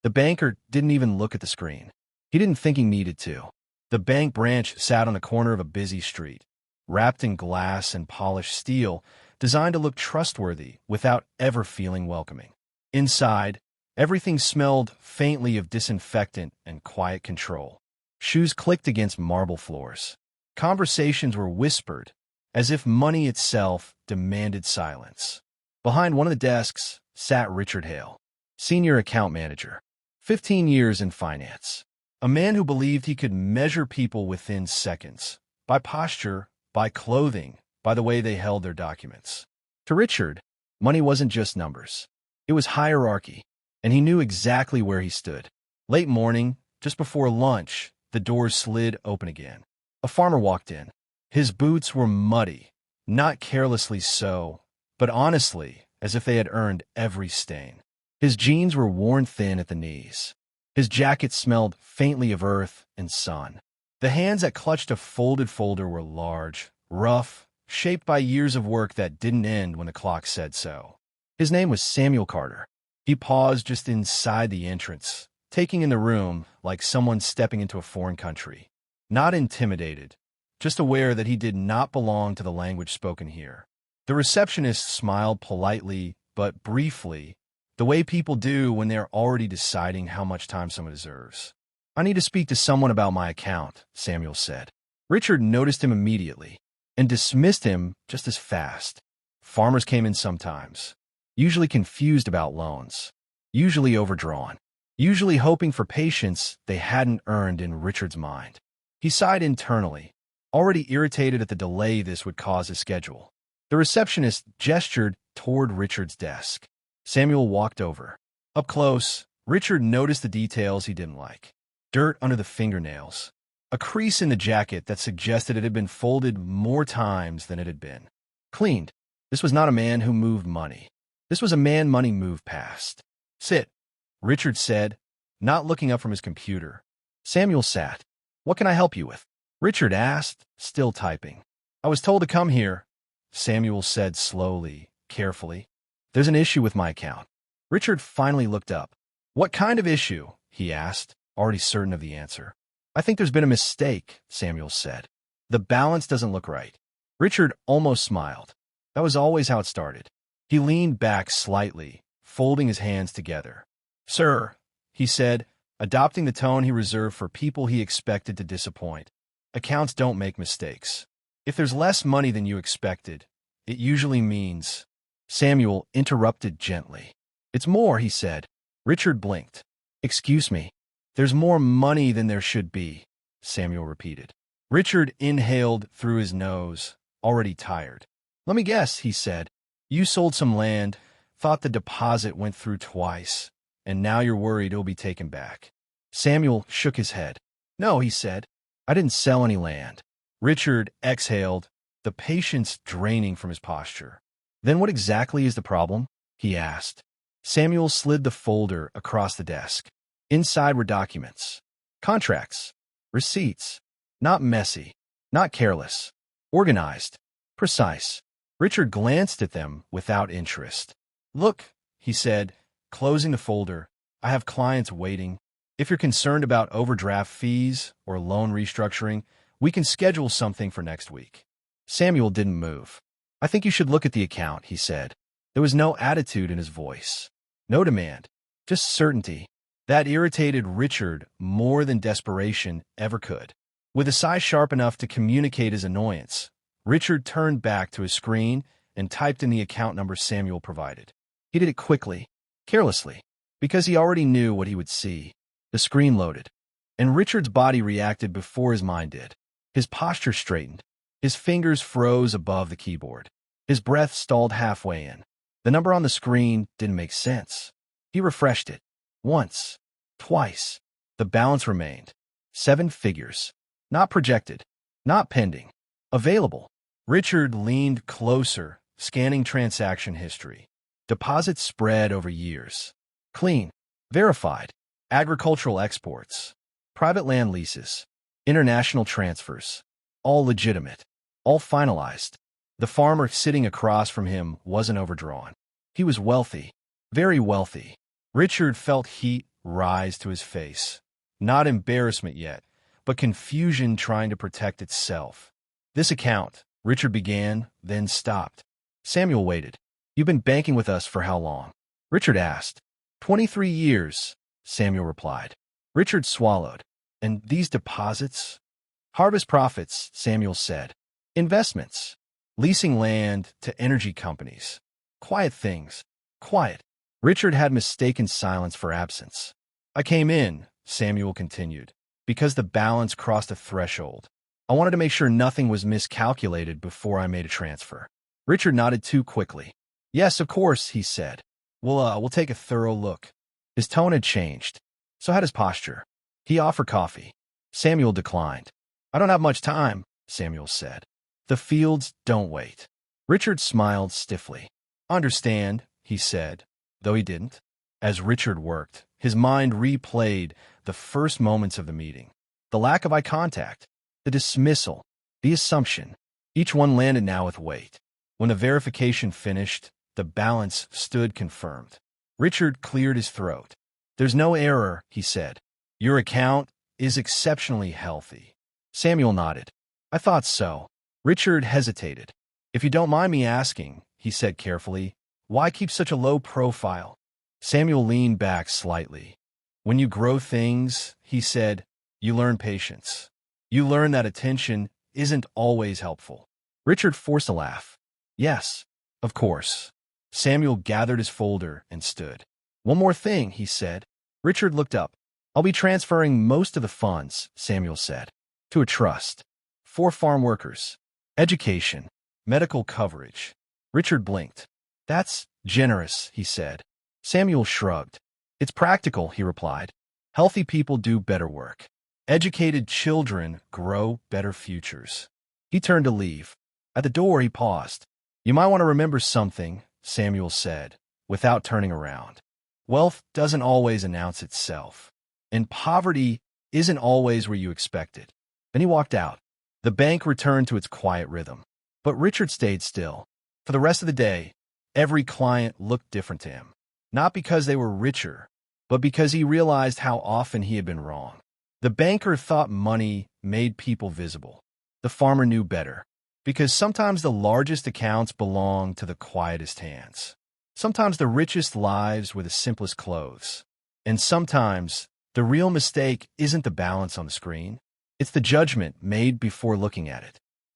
The banker didn't even look at the screen. He didn't think he needed to. The bank branch sat on the corner of a busy street, wrapped in glass and polished steel, designed to look trustworthy without ever feeling welcoming. Inside, everything smelled faintly of disinfectant and quiet control. Shoes clicked against marble floors. Conversations were whispered, as if money itself demanded silence. Behind one of the desks sat Richard Hale, senior account manager, 15 years in finance. A man who believed he could measure people within seconds, by posture, by clothing, by the way they held their documents. To Richard, money wasn't just numbers. It was hierarchy, and he knew exactly where he stood. Late morning, just before lunch, the doors slid open again. A farmer walked in. His boots were muddy, not carelessly so, but honestly, as if they had earned every stain. His jeans were worn thin at the knees. His jacket smelled faintly of earth and sun. The hands that clutched a folded folder were large, rough, shaped by years of work that didn't end when the clock said so. His name was Samuel Carter. He paused just inside the entrance, taking in the room like someone stepping into a foreign country. Not intimidated, just aware that he did not belong to the language spoken here. The receptionist smiled politely, but briefly, the way people do when they're already deciding how much time someone deserves. "I need to speak to someone about my account," Samuel said. Richard noticed him immediately and dismissed him just as fast. Farmers came in sometimes, usually confused about loans, usually overdrawn, usually hoping for patience they hadn't earned in Richard's mind. He sighed internally, already irritated at the delay this would cause his schedule. The receptionist gestured toward Richard's desk. Samuel walked over. Up close, Richard noticed the details he didn't like. Dirt under the fingernails. A crease in the jacket that suggested it had been folded more times than it had been. Cleaned. This was not a man who moved money. This was a man money moved past. "Sit," Richard said, not looking up from his computer. Samuel sat. "What can I help you with?" Richard asked, still typing. "I was told to come here," Samuel said slowly, carefully. "There's an issue with my account." Richard finally looked up. "What kind of issue?" he asked, already certain of the answer. "I think there's been a mistake," Samuel said. "The balance doesn't look right." Richard almost smiled. That was always how it started. He leaned back slightly, folding his hands together. "Sir," he said, adopting the tone he reserved for people he expected to disappoint, "accounts don't make mistakes. If there's less money than you expected, it usually means—" Samuel interrupted gently. "It's more," he said. Richard blinked. "Excuse me. There's more money than there should be," Samuel repeated. Richard inhaled through his nose, already tired. "Let me guess," he said. "You sold some land, thought the deposit went through twice, and now you're worried it'll be taken back." Samuel shook his head. "No," he said. "I didn't sell any land." Richard exhaled, the patience draining from his posture. "Then what exactly is the problem?" he asked. Samuel slid the folder across the desk. Inside were documents. Contracts. Receipts. Not messy. Not careless. Organized. Precise. Richard glanced at them without interest. "Look," he said, closing the folder, "I have clients waiting. If you're concerned about overdraft fees or loan restructuring, we can schedule something for next week." Samuel didn't move. "I think you should look at the account," he said. There was no attitude in his voice. No demand. Just certainty. That irritated Richard more than desperation ever could. With a sigh sharp enough to communicate his annoyance, Richard turned back to his screen and typed in the account number Samuel provided. He did it quickly, carelessly, because he already knew what he would see. The screen loaded, and Richard's body reacted before his mind did. His posture straightened. His fingers froze above the keyboard. His breath stalled halfway in. The number on the screen didn't make sense. He refreshed it. Once. Twice. The balance remained. 7 figures. Not projected. Not pending. Available. Richard leaned closer, scanning transaction history. Deposits spread over years. Clean. Verified. Agricultural exports. Private land leases. International transfers. All legitimate. All finalized. The farmer sitting across from him wasn't overdrawn. He was wealthy. Very wealthy. Richard felt heat rise to his face. Not embarrassment yet, but confusion trying to protect itself. "This account," Richard began, then stopped. Samuel waited. "You've been banking with us for how long?" Richard asked. 23 years, Samuel replied. Richard swallowed. "And these deposits?" "Harvest profits," Samuel said. "Investments. Leasing land to energy companies. Quiet things. Quiet." Richard had mistaken silence for absence. "I came in," Samuel continued, "because the balance crossed a threshold. I wanted to make sure nothing was miscalculated before I made a transfer." Richard nodded too quickly. "Yes, of course," he said. We'll take a thorough look." His tone had changed. So had his posture. He offered coffee. Samuel declined. "I don't have much time," Samuel said. "The fields don't wait." Richard smiled stiffly. "Understand," he said, though he didn't. As Richard worked, his mind replayed the first moments of the meeting. The lack of eye contact, the dismissal, the assumption. Each one landed now with weight. When the verification finished, the balance stood confirmed. Richard cleared his throat. "There's no error," he said. "Your account is exceptionally healthy." Samuel nodded. "I thought so." Richard hesitated. "If you don't mind me asking," he said carefully, "why keep such a low profile?" Samuel leaned back slightly. "When you grow things," he said, "you learn patience. You learn that attention isn't always helpful." Richard forced a laugh. "Yes, of course." Samuel gathered his folder and stood. "One more thing," he said. Richard looked up. "I'll be transferring most of the funds," Samuel said, "to a trust. 4 farm workers. Education. Medical coverage." Richard blinked. "That's generous," he said. Samuel shrugged. "It's practical," he replied. "Healthy people do better work. Educated children grow better futures." He turned to leave. At the door, he paused. "You might want to remember something," Samuel said, without turning around. "Wealth doesn't always announce itself, and poverty isn't always where you expect it." Then he walked out. The bank returned to its quiet rhythm. But Richard stayed still. For the rest of the day, every client looked different to him. Not because they were richer, but because he realized how often he had been wrong. The banker thought money made people visible. The farmer knew better. Because sometimes the largest accounts belong to the quietest hands. Sometimes the richest lives wear the simplest clothes. And sometimes the real mistake isn't the balance on the screen. It's the judgment made before looking at it.